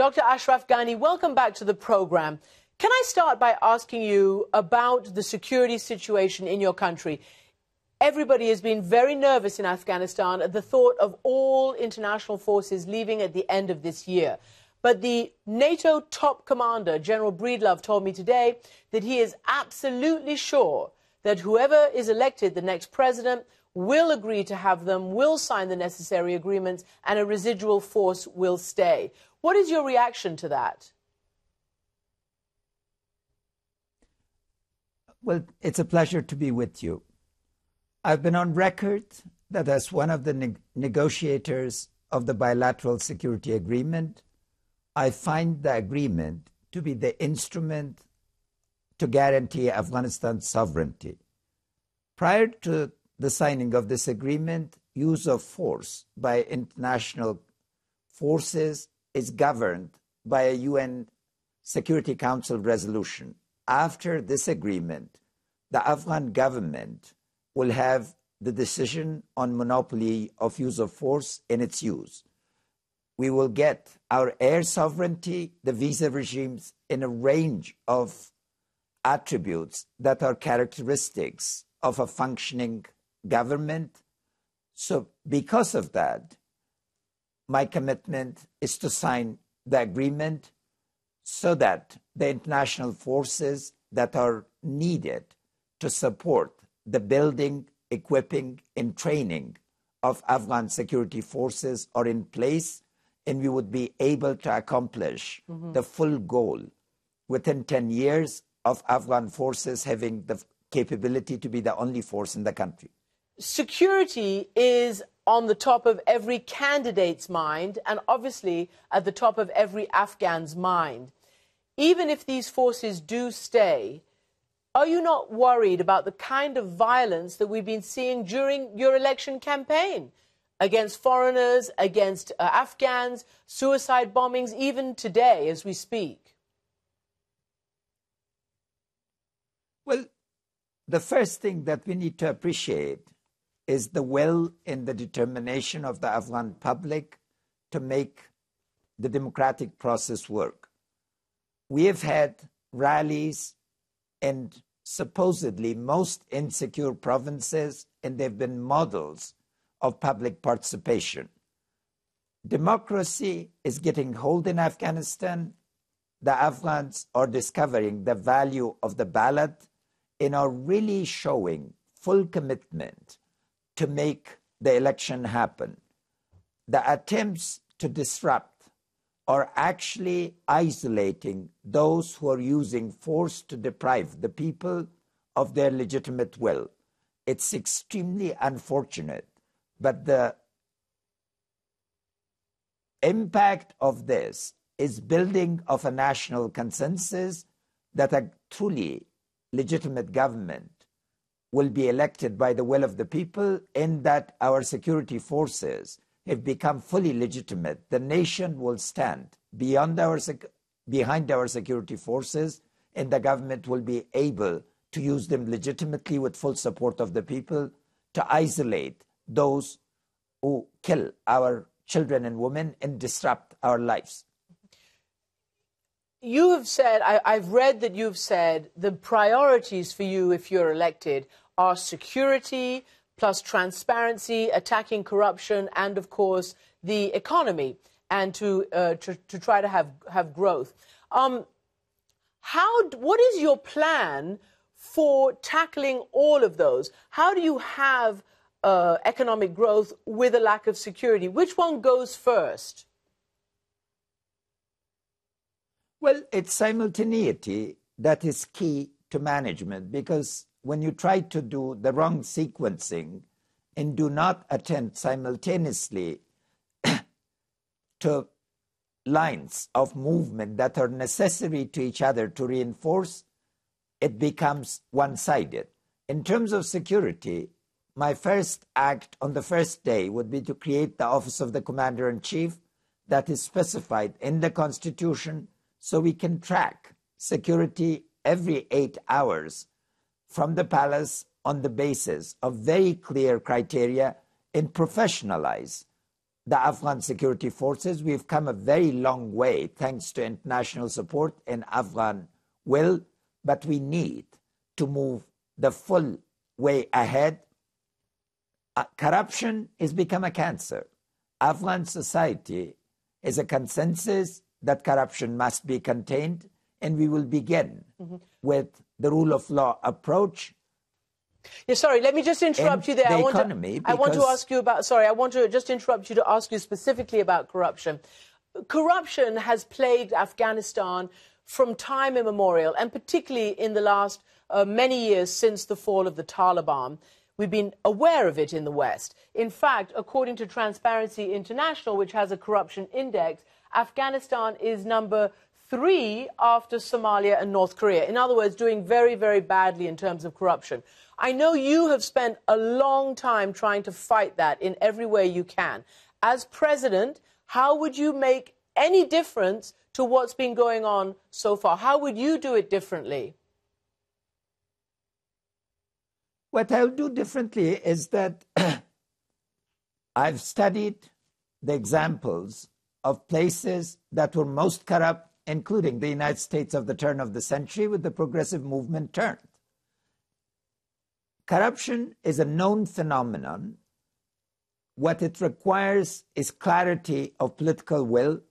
Dr. Ashraf Ghani, welcome back to the program. Can I start by asking you about the security situation in your country? Everybody has been very nervous in Afghanistan at the thought of all international forces leaving at the end of this year. But the NATO top commander, General Breedlove, told me today that he is absolutely sure that whoever is elected the next president will agree to have them, will sign the necessary agreements, and a residual force will stay. What is your reaction to that? Well, it's a pleasure to be with you. I've been on record that as one of the negotiators of the bilateral security agreement, I find the agreement to be the instrument to guarantee Afghanistan's sovereignty. Prior to the signing of this agreement, use of force by international forces is governed by a UN Security Council resolution. After this agreement, the Afghan government will have the decision on monopoly of use of force in its use. We will get our air sovereignty, the visa regimes, in a range of attributes that are characteristics of a functioning government. So because of that, my commitment is to sign the agreement so that the international forces that are needed to support the building, equipping, and training of Afghan security forces are in place, and we would be able to accomplish the full goal within 10 years of Afghan forces having the capability to be the only force in the country. Security is on the top of every candidate's mind and obviously at the top of every Afghan's mind. Even if these forces do stay, are you not worried about the kind of violence that we've been seeing during your election campaign against foreigners, against Afghans, suicide bombings, even today as we speak? Well, the first thing that we need to appreciate is the will and the determination of the Afghan public to make the democratic process work. We have had rallies in supposedly most insecure provinces, and they've been models of public participation. Democracy is getting hold in Afghanistan. The Afghans are discovering the value of the ballot and are really showing full commitment to make the election happen. The attempts to disrupt are actually isolating those who are using force to deprive the people of their legitimate will. It's extremely unfortunate, but the impact of this is building of a national consensus that a truly legitimate government will be elected by the will of the people, and that our security forces have become fully legitimate. The nation will stand behind our security forces, and the government will be able to use them legitimately with full support of the people to isolate those who kill our children and women and disrupt our lives. You have said, I've read that you've said the priorities for you if you're elected are security, plus transparency, attacking corruption, and, of course, the economy, and to try to have growth. What is your plan for tackling all of those? How do you have economic growth with a lack of security? Which one goes first? Well, it's simultaneity that is key to management, because when you try to do the wrong sequencing and do not attend simultaneously to lines of movement that are necessary to each other to reinforce, it becomes one-sided. In terms of security, my first act on the first day would be to create the Office of the Commander-in-Chief that is specified in the Constitution, so we can track security every 8 hours from the palace on the basis of very clear criteria, and professionalize the Afghan security forces. We've come a very long way thanks to international support and Afghan will, but we need to move the full way ahead. Corruption has become a cancer. Afghan society is a consensus that corruption must be contained, and we will begin with the rule of law approach. Yeah, sorry, let me just interrupt you there. I want to ask you about, sorry, I want to just interrupt you to ask you specifically about corruption. Corruption has plagued Afghanistan from time immemorial, and particularly in the last many years since the fall of the Taliban. We've been aware of it in the West. In fact, according to Transparency International, which has a corruption index, Afghanistan is number 3 after Somalia and North Korea. In other words, doing very, very badly in terms of corruption. I know you have spent a long time trying to fight that in every way you can. As president, how would you make any difference to what's been going on so far? How would you do it differently? What I'll do differently is that I've studied the examples of places that were most corrupt, including the United States of the turn of the century, with the progressive movement turned. Corruption is a known phenomenon. What it requires is clarity of political will,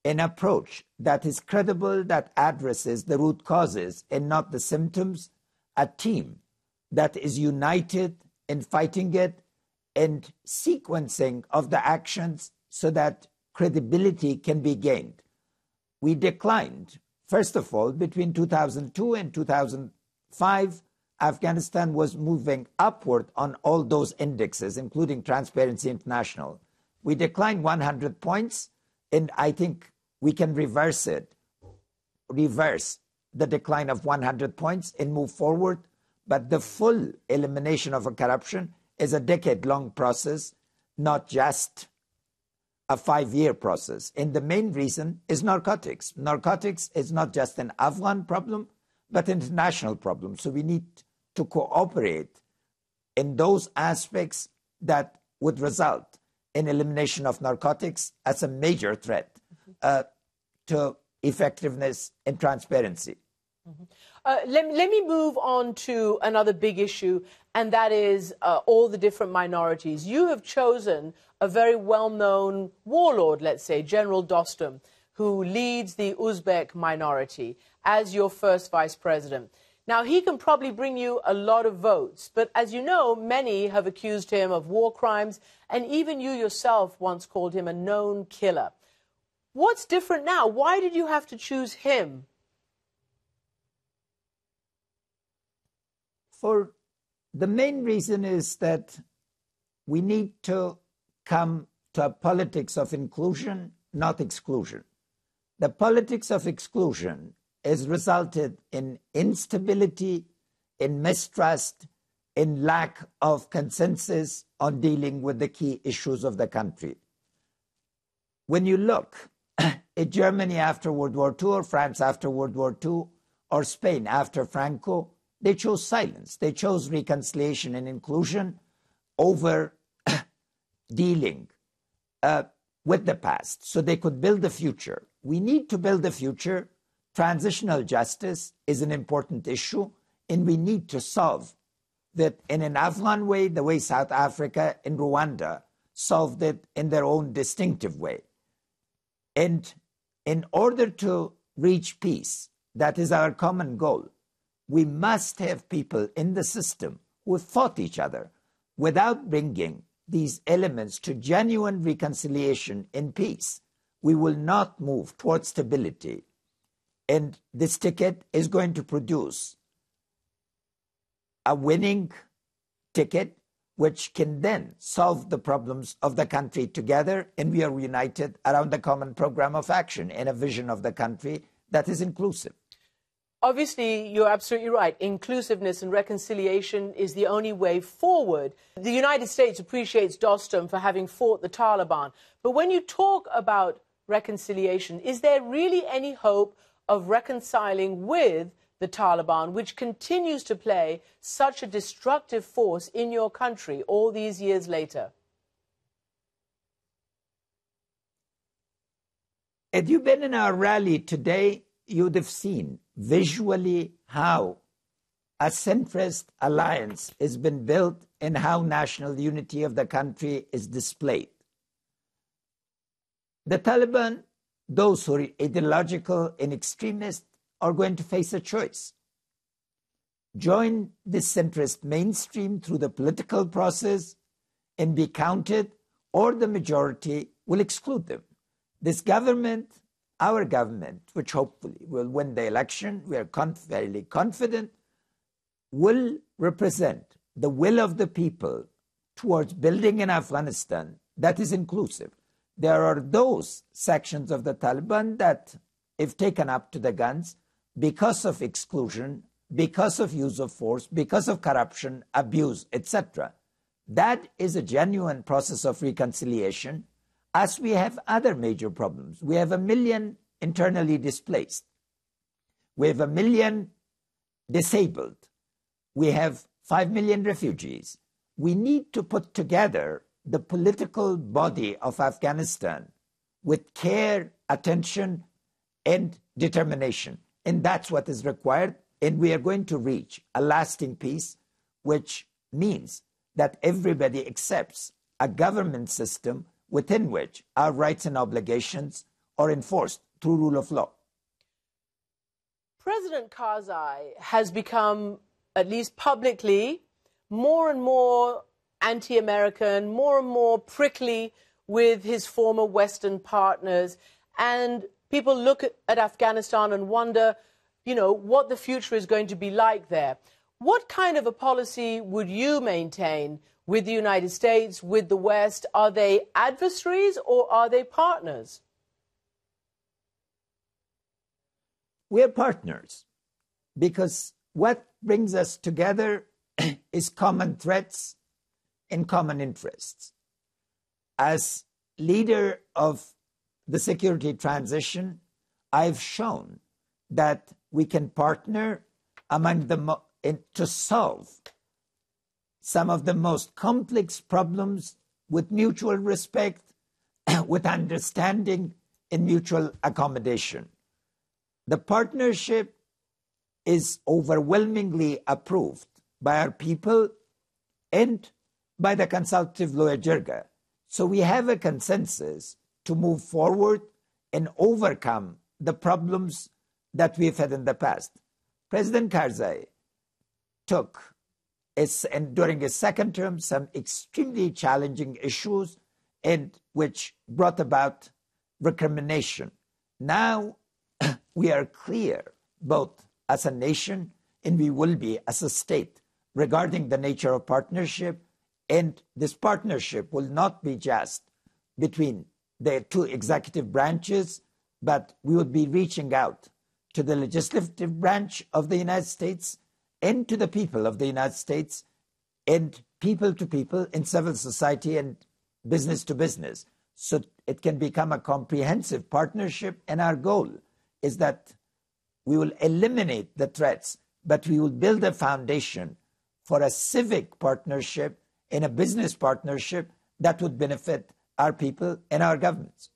an approach that is credible, that addresses the root causes and not the symptoms, a team that is united in fighting it, and sequencing of the actions so that credibility can be gained. We declined, first of all, between 2002 and 2005, Afghanistan was moving upward on all those indexes, including Transparency International. We declined 100 points, and I think we can reverse the decline of 100 points and move forward. But the full elimination of a corruption is a decade-long process, not just a 5-year process. And the main reason is narcotics. Narcotics is not just an Afghan problem, but an international problem. So we need to cooperate in those aspects that would result in elimination of narcotics as a major threat to effectiveness and transparency. Let me move on to another big issue, and that is all the different minorities. You have chosen a very well-known warlord, let's say, General Dostum, who leads the Uzbek minority as your first vice president. Now, he can probably bring you a lot of votes, but as you know, many have accused him of war crimes, and even you yourself once called him a known killer. What's different now? Why did you have to choose him? For the main reason is that we need to come to a politics of inclusion, not exclusion. The politics of exclusion has resulted in instability, in mistrust, in lack of consensus on dealing with the key issues of the country. When you look at Germany after World War II, or France after World War II, or Spain after Franco, they chose silence. They chose reconciliation and inclusion over dealing with the past so they could build the future. We need to build the future. Transitional justice is an important issue, and we need to solve that in an Afghan way, the way South Africa and Rwanda solved it in their own distinctive way. And in order to reach peace, that is our common goal, we must have people in the system who have fought each other. Without bringing these elements to genuine reconciliation and peace, we will not move towards stability. And this ticket is going to produce a winning ticket, which can then solve the problems of the country together, and we are united around a common program of action and a vision of the country that is inclusive. Obviously, you're absolutely right. Inclusiveness and reconciliation is the only way forward. The United States appreciates Dostum for having fought the Taliban. But when you talk about reconciliation, is there really any hope of reconciling with the Taliban, which continues to play such a destructive force in your country all these years later? Had you been in our rally today, you'd have seen visually how a centrist alliance has been built and how national unity of the country is displayed. The Taliban, those who are ideological and extremist, are going to face a choice. Join the centrist mainstream through the political process and be counted, or the majority will exclude them. This government, our government, which hopefully will win the election, we are fairly confident, will represent the will of the people towards building an Afghanistan that is inclusive. There are those sections of the Taliban that, if taken up to the guns, because of exclusion, because of use of force, because of corruption, abuse, etc., that is a genuine process of reconciliation, as we have other major problems. We have 1 million internally displaced. We have 1 million disabled. We have 5 million refugees. We need to put together the political body of Afghanistan with care, attention, and determination. And that's what is required. And we are going to reach a lasting peace, which means that everybody accepts a government system within which our rights and obligations are enforced through rule of law. President Karzai has become, at least publicly, more and more anti-American, more and more prickly with his former Western partners. And people look at Afghanistan and wonder, you know, what the future is going to be like there. What kind of a policy would you maintain with the United States, with the West? Are they adversaries or are they partners? We're partners because what brings us together is common threats and common interests. As leader of the security transition, I've shown that we can partner among to solve some of the most complex problems with mutual respect, with understanding and mutual accommodation. The partnership is overwhelmingly approved by our people and by the consultative lawyer Jirga. So we have a consensus to move forward and overcome the problems that we've had in the past. President Karzai took, and during his second term, some extremely challenging issues and which brought about recrimination. Now we are clear, both as a nation and we will be as a state, regarding the nature of partnership. And this partnership will not be just between the two executive branches, but we will be reaching out to the legislative branch of the United States and to the people of the United States, and people to people in civil society and business to business. So it can become a comprehensive partnership. And our goal is that we will eliminate the threats, but we will build a foundation for a civic partnership and a business partnership that would benefit our people and our governments.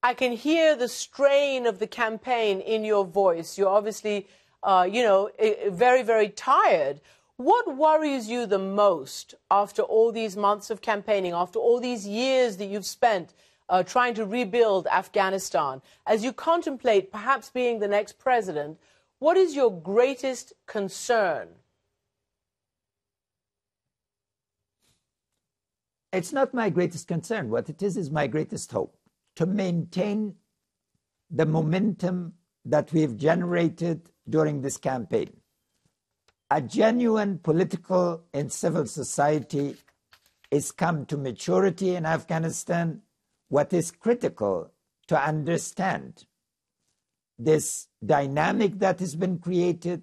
I can hear the strain of the campaign in your voice. You're obviously, very, very tired. What worries you the most after all these months of campaigning, after all these years that you've spent trying to rebuild Afghanistan? As you contemplate perhaps being the next president, what is your greatest concern? It's not my greatest concern. What it is my greatest hope, to maintain the momentum that we've generated during this campaign. A genuine political and civil society is come to maturity in Afghanistan. What is critical to understand this dynamic that has been created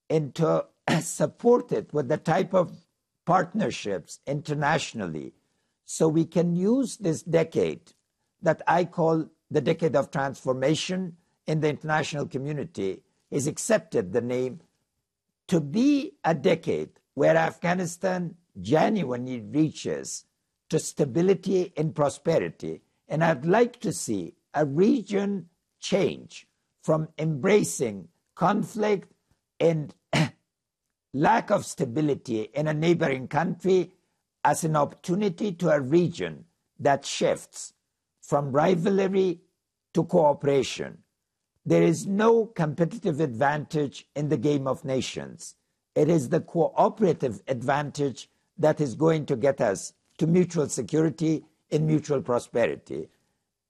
and to support it with the type of partnerships internationally, so we can use this decade that I call the decade of transformation in the international community, is accepted the name, to be a decade where Afghanistan genuinely reaches to stability and prosperity. And I'd like to see a region change from embracing conflict and lack of stability in a neighboring country as an opportunity to a region that shifts from rivalry to cooperation. There is no competitive advantage in the game of nations. It is the cooperative advantage that is going to get us to mutual security and mutual prosperity.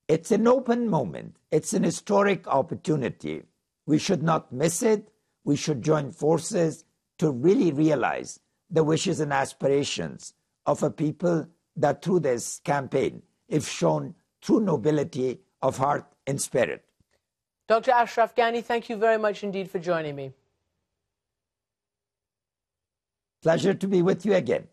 It's an open moment. It's an historic opportunity. We should not miss it. We should join forces to really realize the wishes and aspirations of a people that through this campaign have shown true nobility of heart and spirit. Dr. Ashraf Ghani, thank you very much indeed for joining me. Pleasure to be with you again.